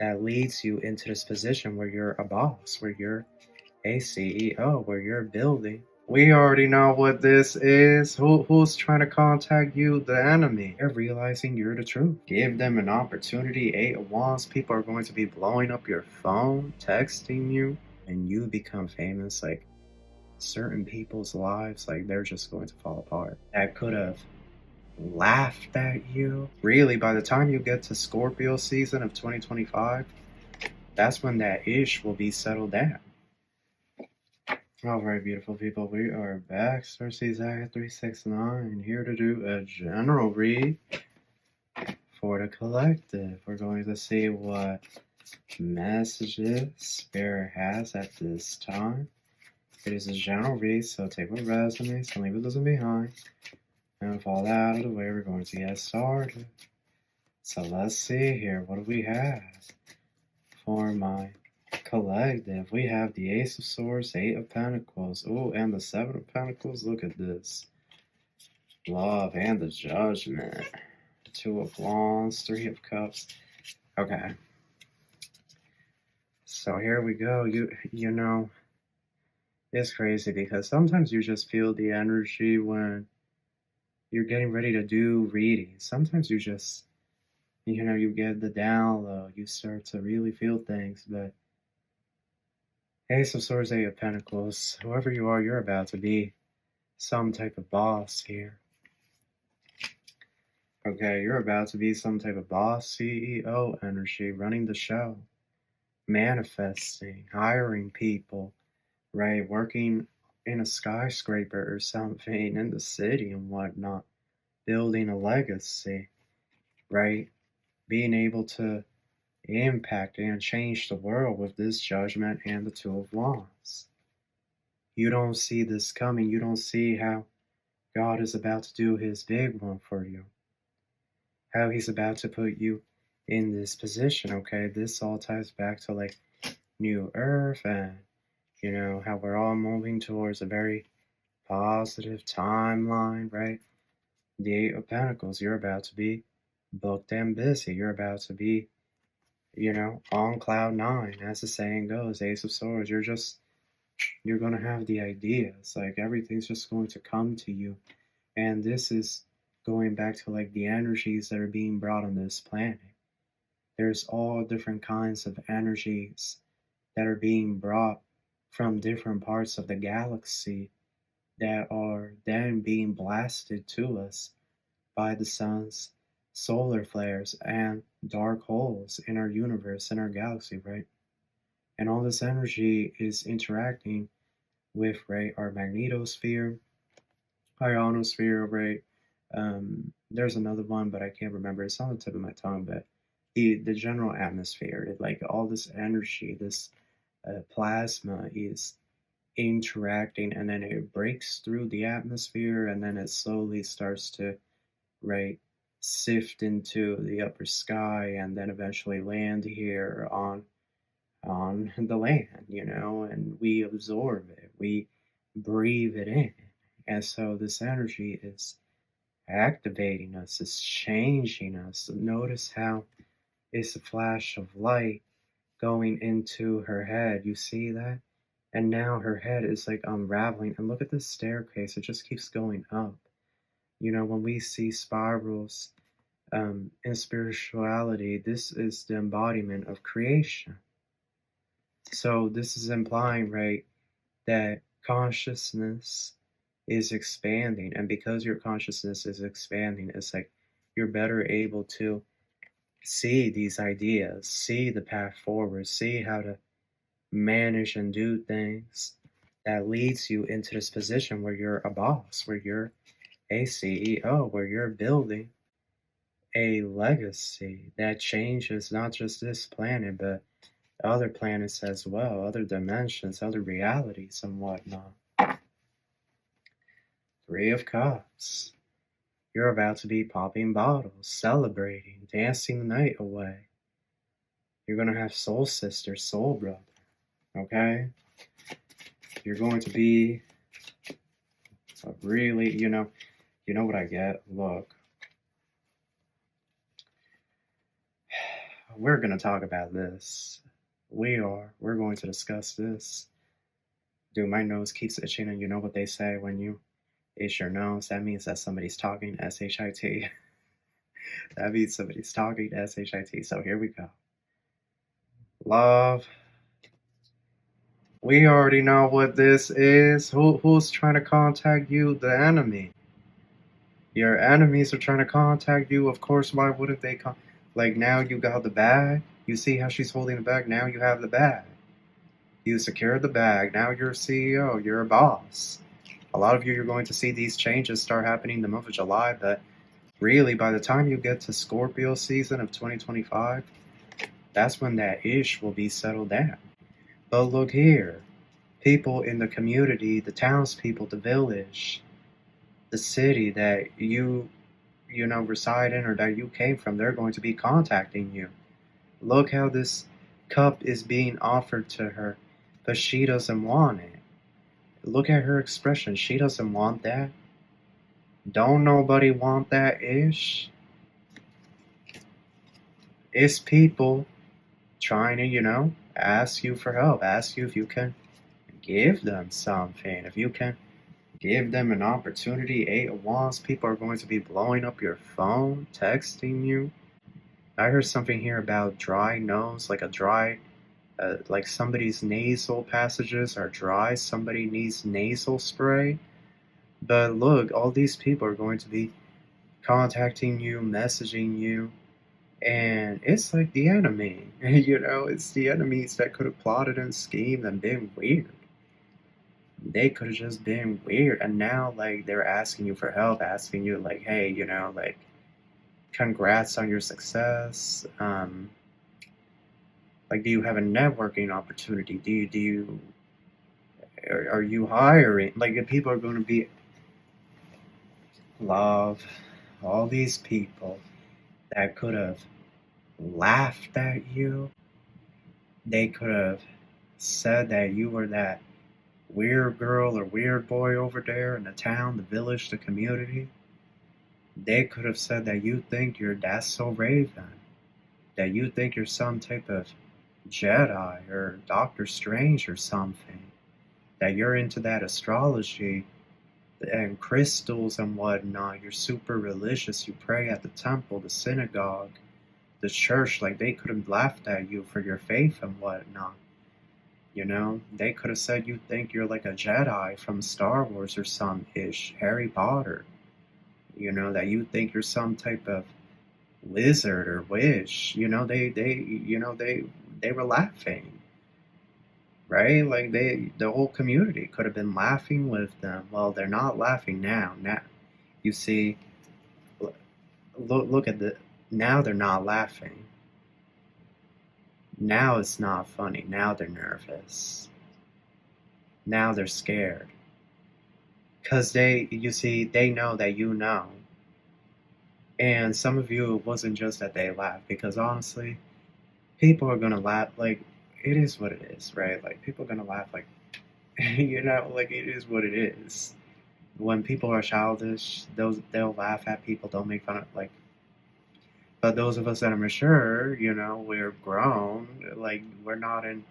that leads you into this position where you're a boss, where you're a CEO, where you're building. We already know what this is. Who's trying to contact you? The enemy. They're realizing you're the truth. Give them an opportunity. 8 of Wands. People are going to be blowing up your phone, texting you, and you become famous. Like certain people's lives, like they're just going to fall apart. That could have laughed at you. Really, by the time you get to Scorpio season of 2025, that's when that ish will be settled down. Alright, beautiful people, we are back. Starseed.Ziyadd 369 here to do a general read for the collective. We're going to see what messages Spirit has at this time. It is a general read, so take what resonates and leave it listen behind. And with all that out of the way, we're going to get started. So let's see here. What do we have for my collective? We have the Ace of Swords, 8 of Pentacles. Oh, and the 7 of Pentacles. Look at this. Love and the Judgment. 2 of Wands, 3 of Cups. Okay. So here we go. You know, it's crazy because sometimes you just feel the energy when you're getting ready to do readings. Sometimes you just, you get the download. You start to really feel things. But Ace of Swords, 8 of Pentacles. Whoever you are, you're about to be some type of boss here. Okay, you're about to be some type of boss, CEO energy, running the show, manifesting, hiring people, right? Working in a skyscraper or something in the city and whatnot, building a legacy, right? Being able to impact and change the world with this Judgment and the 2 of Wands. You don't see this coming. You don't see how God is about to do his big one for you. How he's about to put you in this position, okay? This all ties back to like New Earth and how we're all moving towards a very positive timeline, right? The 8 of Pentacles, you're about to be booked and busy. You're about to be, on cloud 9, as the saying goes. Ace of Swords, you're going to have the ideas. Like everything's just going to come to you. And this is going back to like the energies that are being brought on this planet. There's all different kinds of energies that are being brought from different parts of the galaxy that are then being blasted to us by the sun's solar flares and dark holes in our universe, in our galaxy, right? And all this energy is interacting with, right, our magnetosphere, ionosphere, right? There's another one, but I can't remember. It's on the tip of my tongue, but the general atmosphere, like all this energy, this plasma is interacting, and then it breaks through the atmosphere, and then it slowly starts to, right, sift into the upper sky, and then eventually land here on the land, and we absorb it, we breathe it in. And so this energy is activating us, it's changing us. Notice how it's a flash of light going into her head. You see that? And now her head is like unraveling. And look at this staircase, it just keeps going up. When we see spirals in spirituality, this is the embodiment of creation. So this is implying, right, that consciousness is expanding. And because your consciousness is expanding, it's like you're better able to see these ideas, see the path forward, see how to manage and do things that leads you into this position where you're a boss, where you're a CEO, where you're building a legacy that changes not just this planet, but other planets as well, other dimensions, other realities and whatnot. 3 of Cups. You're about to be popping bottles, celebrating, dancing the night away. You're going to have soul sister, soul brother, okay? You're going to be a really, you know what I get? Look. we're going to talk about this. We're going to discuss this. Dude, my nose keeps itching, and you know what they say when you itch your nose? That means that somebody's talking, S-H-I-T. That means somebody's talking, S-H-I-T. So here we go. Love. We already know what this is. Who's trying to contact you? The enemy. Your enemies are trying to contact you. Of course, why wouldn't they come? Like, now you got the bag. You see how she's holding the bag? Now you have the bag. You secured the bag. Now you're a CEO. You're a boss. A lot of you, you're going to see these changes start happening in the month of July, but really, by the time you get to Scorpio season of 2025, that's when that ish will be settled down. But look here. People in the community, the townspeople, the village, the city that you reside in or that you came from, they're going to be contacting you. Look how this cup is being offered to her, but she doesn't want it. Look at her expression. She doesn't want that. Don't nobody want that ish. It's people trying to, ask you for help, ask you if you can give them something, if you can give them an opportunity. 8 of Wands, people are going to be blowing up your phone, texting you. I heard something here about dry nose, like a dry, like somebody's nasal passages are dry, somebody needs nasal spray. But look, all these people are going to be contacting you, messaging you, and it's like the enemy. It's the enemies that could have plotted and schemed and been weird. They could have just been weird, and now, like, they're asking you for help, asking you, like, hey, like, congrats on your success. Like, do you have a networking opportunity? Are you hiring? Like, if people are going to be, love, all these people that could have laughed at you, they could have said that you were that weird girl or weird boy over there in the town, the village, the community. They could have said that you think that's so Raven, that you think you're some type of Jedi or Doctor Strange or something, that you're into that astrology and crystals and whatnot. You're super religious. You pray at the temple, the synagogue, the church. Like, they could have laughed at you for your faith and whatnot. They could have said you think you're like a Jedi from Star Wars or some ish, Harry Potter. That you think you're some type of wizard or witch. They were laughing, right? Like, the whole community could have been laughing with them. Well, they're not laughing now. Now, you see, look at now they're not laughing. Now it's not funny. Now they're nervous. Now they're scared. Because they know that you know. And some of you, it wasn't just that they laughed. Because honestly, people are going to laugh. Like, it is what it is, right? Like, people are going to laugh like, like, it is what it is. When people are childish, they'll laugh at people. They'll make fun of, like, but those of us that are mature, we're grown. Like, we're not in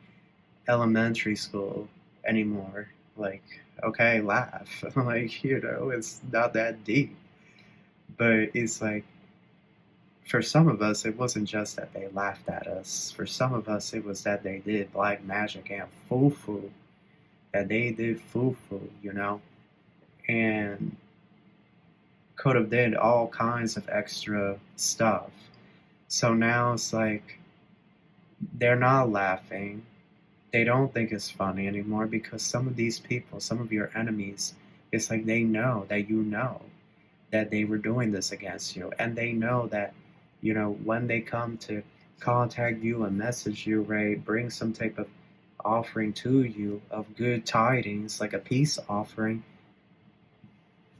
elementary school anymore. Like, okay, laugh. Like, it's not that deep. But it's like, for some of us, it wasn't just that they laughed at us. For some of us, it was that they did black magic and foo-foo. That they did foo-foo, and could have did all kinds of extra stuff. So now it's like, they're not laughing. They don't think it's funny anymore, because some of these people, some of your enemies, it's like they know that they were doing this against you. And they know that, when they come to contact you and message you, right, bring some type of offering to you of good tidings, like a peace offering,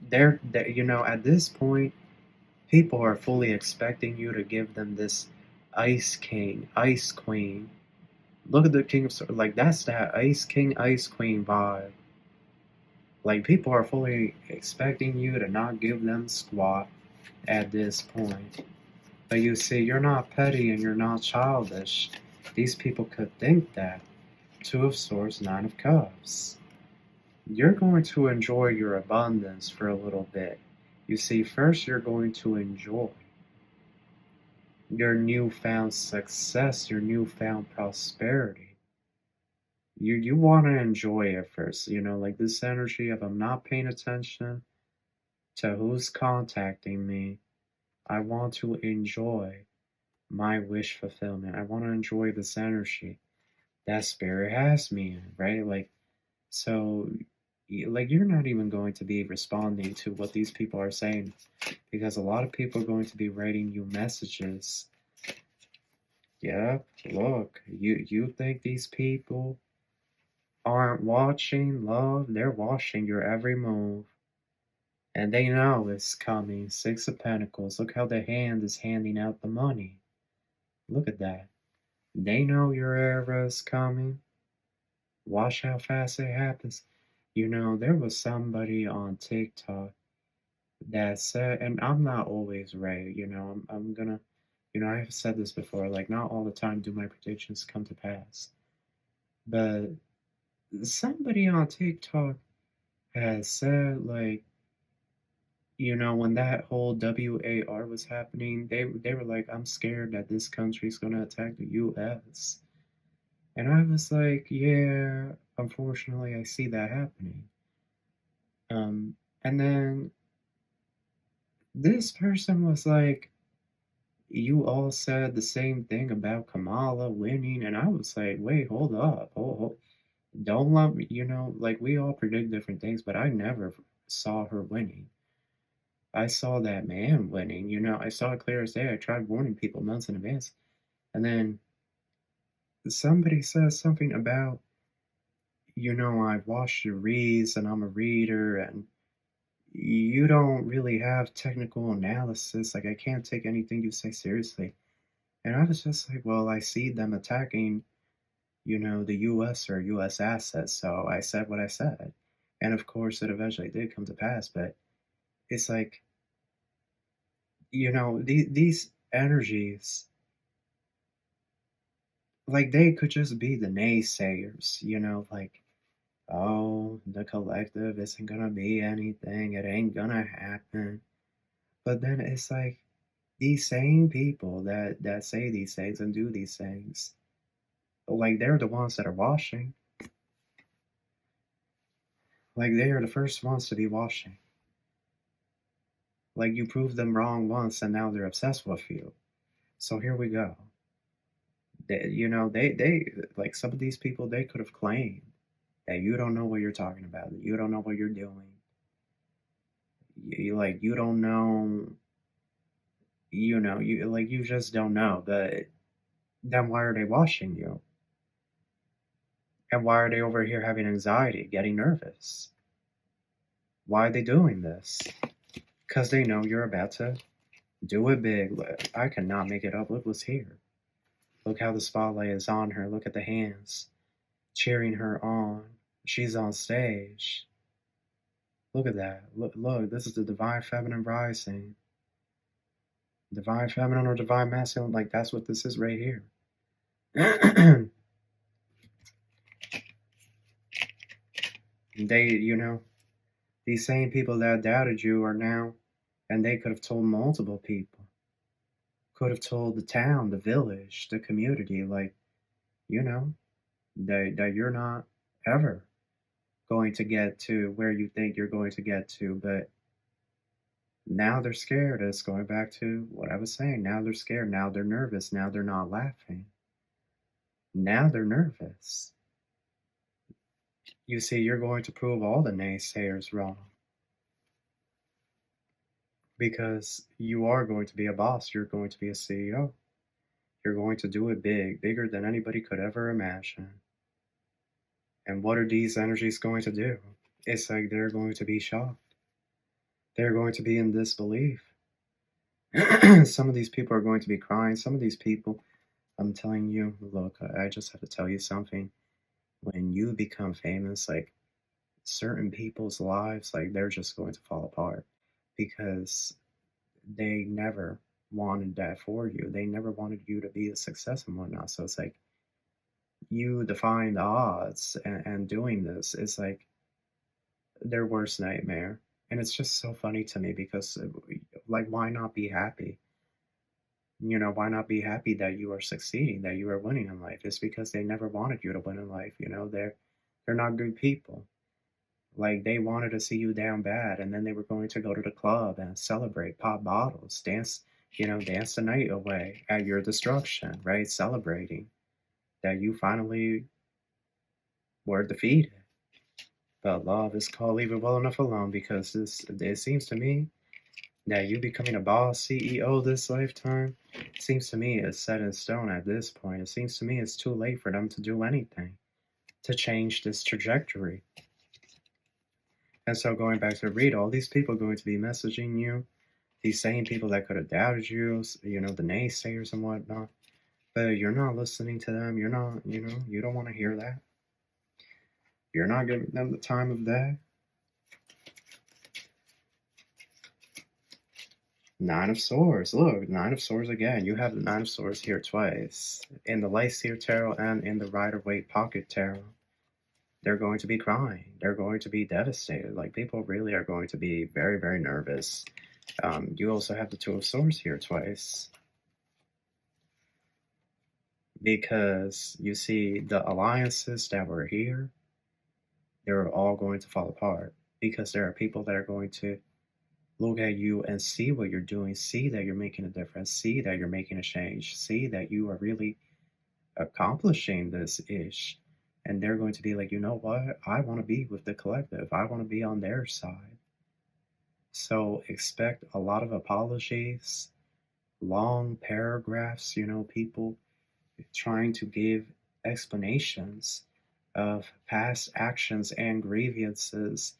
they're at this point, people are fully expecting you to give them this Ice King, Ice Queen. Look at the King of Swords. Like, that's that Ice King, Ice Queen vibe. Like, people are fully expecting you to not give them squat at this point. But you see, you're not petty and you're not childish. These people could think that. Two of Swords, Nine of Cups. You're going to enjoy your abundance for a little bit. You see, first you're going to enjoy your newfound success, your newfound prosperity. You want to enjoy it first, like this energy of I'm not paying attention to who's contacting me. I want to enjoy my wish fulfillment. I want to enjoy this energy that spirit has me in, right? So, you're not even going to be responding to what these people are saying because a lot of people are going to be writing you messages. Yeah, look, you think these people aren't watching love? They're watching your every move. And they know it's coming. Six of Pentacles. Look how the hand is handing out the money. Look at that. They know your era is coming. Watch how fast it happens. There was somebody on TikTok that said, and I'm not always right, I'm gonna, I have said this before, like, not all the time do my predictions come to pass. But somebody on TikTok has said, like, when that whole WAR was happening, they were like, I'm scared that this country's gonna attack the US. And I was like, yeah, unfortunately, I see that happening. And then this person was like, you all said the same thing about Kamala winning. And I was like, wait, hold up. Hold. Don't let me, like we all predict different things, but I never saw her winning. I saw that man winning, I saw it clear as day. I tried warning people months in advance. And then somebody says something about, I've watched your reads and I'm a reader and you don't really have technical analysis. Like, I can't take anything you say seriously. And I was just like, well, I see them attacking, the US or US assets. So I said what I said. And of course, it eventually did come to pass. But it's like, these energies, like, they could just be the naysayers, like, oh, the collective isn't gonna be anything, it ain't gonna happen. But then it's like these same people that say these things and do these things, like, they're the ones that are washing. Like, they are the first ones to be washing. Like, you proved them wrong once and now they're obsessed with you. So here we go. They like, some of these people, they could have claimed that you don't know what you're talking about, that you don't know what you're doing. You don't know, you just don't know. But then why are they washing you? And why are they over here having anxiety, getting nervous? Why are they doing this? Because they know you're about to do it big. I cannot make it up. Look what's here. Look how the spotlight is on her. Look at the hands cheering her on. She's on stage. Look at that. Look, this is the divine feminine rising. Divine feminine or divine masculine, like, that's what this is right here. They, these same people that doubted you are now, and they could have told multiple people. Could have told the town, the village, the community, like, that you're not ever going to get to where you think you're going to get to. But now they're scared. It's going back to what I was saying. Now they're scared. Now they're nervous. Now they're not laughing. Now they're nervous. You see, you're going to prove all the naysayers wrong. Because you are going to be a boss. You're going to be a CEO. You're going to do it big, bigger than anybody could ever imagine. And what are these energies going to do? It's like they're going to be shocked. They're going to be in disbelief. Some of these people are going to be crying. Some of these people, I'm telling you, look, I just have to tell you something. When you become famous, like, certain people's lives, like, they're just going to fall apart because they never wanted that for you. They never wanted you to be a success and whatnot. So it's like you defying the odds and doing this is like their worst nightmare. And it's just so funny to me because, like, why not be happy? Why not be happy that you are succeeding, that you are winning in life? It's because they never wanted you to win in life. They're not good people. Like, they wanted to see you down bad, and then they were going to go to the club and celebrate, pop bottles, dance, dance the night away at your destruction, right? Celebrating that you finally were defeated. But love is called leave it well enough alone because it seems to me that you becoming a boss CEO this lifetime seems to me is set in stone at this point. It seems to me it's too late for them to do anything to change this trajectory. And so going back to read, all these people are going to be messaging you, these same people that could have doubted you, the naysayers and whatnot. But you're not listening to them. You're not, you don't want to hear that. You're not giving them the time of day. Nine of Swords. Look, Nine of Swords again. You have the Nine of Swords here twice. In the Light Seer Tarot and in the Rider-Waite Pocket Tarot. They're going to be crying. They're going to be devastated. Like, people really are going to be very, very nervous. You also have the Two of Swords here twice. Because you see the alliances that were here, they're all going to fall apart. Because there are people that are going to look at you and see what you're doing, see that you're making a difference, see that you're making a change, see that you are really accomplishing this ish. And they're going to be like, you know what? I want to be with the collective. I want to be on their side. So expect a lot of apologies, long paragraphs, people trying to give explanations of past actions and grievances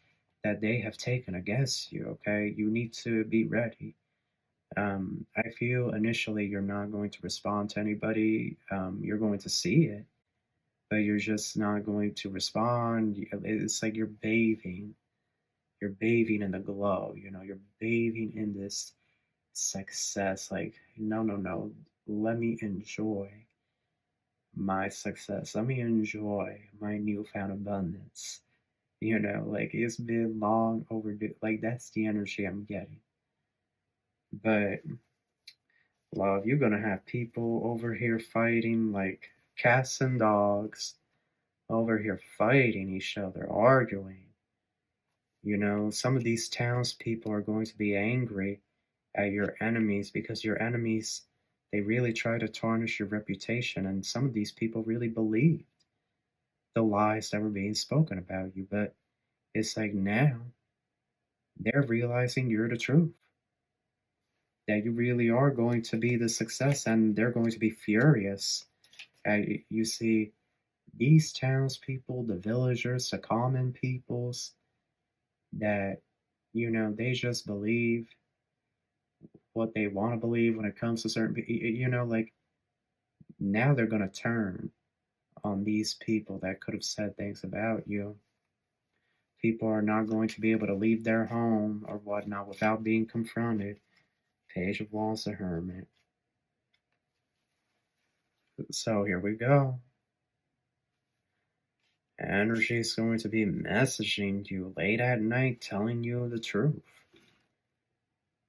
that they have taken against you, okay? You need to be ready. I feel initially you're not going to respond to anybody. You're going to see it, but you're just not going to respond. It's like you're bathing. You're bathing in the glow, you're bathing in this success. Like, no, let me enjoy my success. Let me enjoy my newfound abundance. Like, it's been long overdue. Like, that's the energy I'm getting. But, love, you're gonna have people over here fighting like cats and dogs, over here fighting each other, arguing. Some of these townspeople are going to be angry at your enemies because your enemies, they really try to tarnish your reputation. And some of these people really believed the lies that were being spoken about you. But it's like now they're realizing you're the truth, that you really are going to be the success, and they're going to be furious. You see, these townspeople, the villagers, the common peoples, that, they just believe what they want to believe when it comes to certain people, like, now they're going to turn on these people that could have said things about you. People are not going to be able to leave their home or whatnot without being confronted. Page of Wands, the Hermit. So here we go. Energy is going to be messaging you late at night, telling you the truth.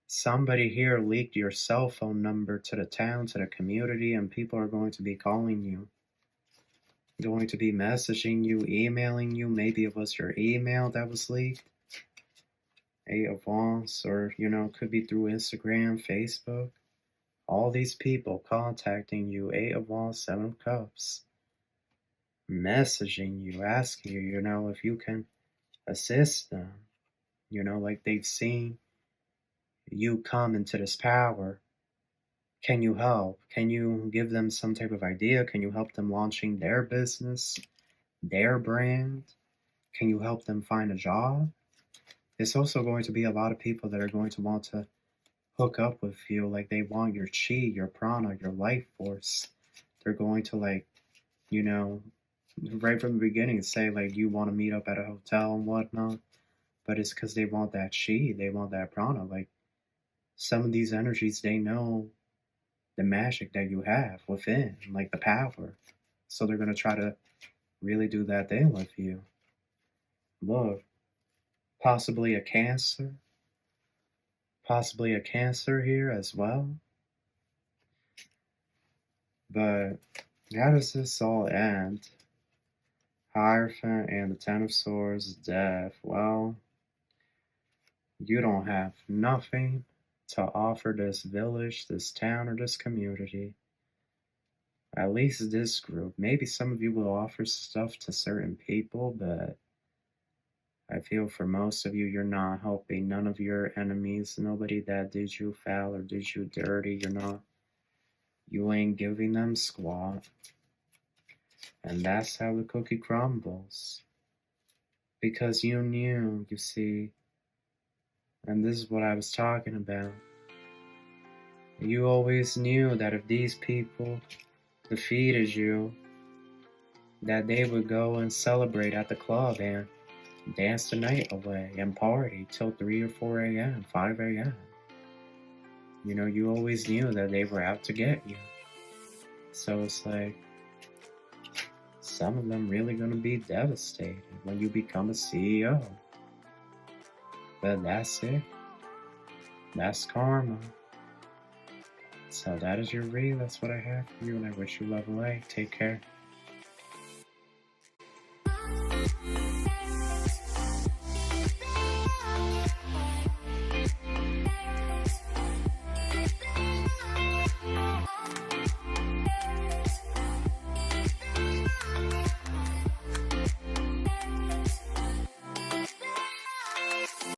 Somebody here leaked your cell phone number to the town, to the community, and people are going to be calling you. Going to be messaging you, emailing you. Maybe it was your email that was leaked. Eight of Wands, or, could be through Instagram, Facebook. All these people contacting you. Eight of Wands, Seven of Cups. Messaging you, asking you, if you can assist them. Like, they've seen you come into this power. Can you help? Can you give them some type of idea? Can you help them launching their business, their brand? Can you help them find a job? There's also going to be a lot of people that are going to want to hook up with you. Like, they want your chi, your prana, your life force. They're going to, like, right from the beginning say, like, you want to meet up at a hotel and whatnot. But it's because they want that chi, they want that prana. Like, some of these energies, they know the magic that you have within, like the power. So they're going to try to really do that thing with you. Look, possibly a Cancer. Possibly a Cancer here as well. But how does this all end? Hierophant and the Ten of Swords, Death. Well, you don't have nothing to offer this village, this town, or this community. At least this group. Maybe some of you will offer stuff to certain people, but I feel for most of you, you're not helping none of your enemies, nobody that did you foul or did you dirty. You ain't giving them squat. And that's how the cookie crumbles. Because you knew, you see, and this is what I was talking about. You always knew that if these people defeated you, that they would go and celebrate at the club and dance the night away and party till 3 or 4 a.m., 5 a.m. You know, you always knew that they were out to get you. So it's like, some of them really gonna be devastated when you become a CEO. But that's it. That's karma. So that is your read. That's what I have for you, and I wish you love and light. Take care.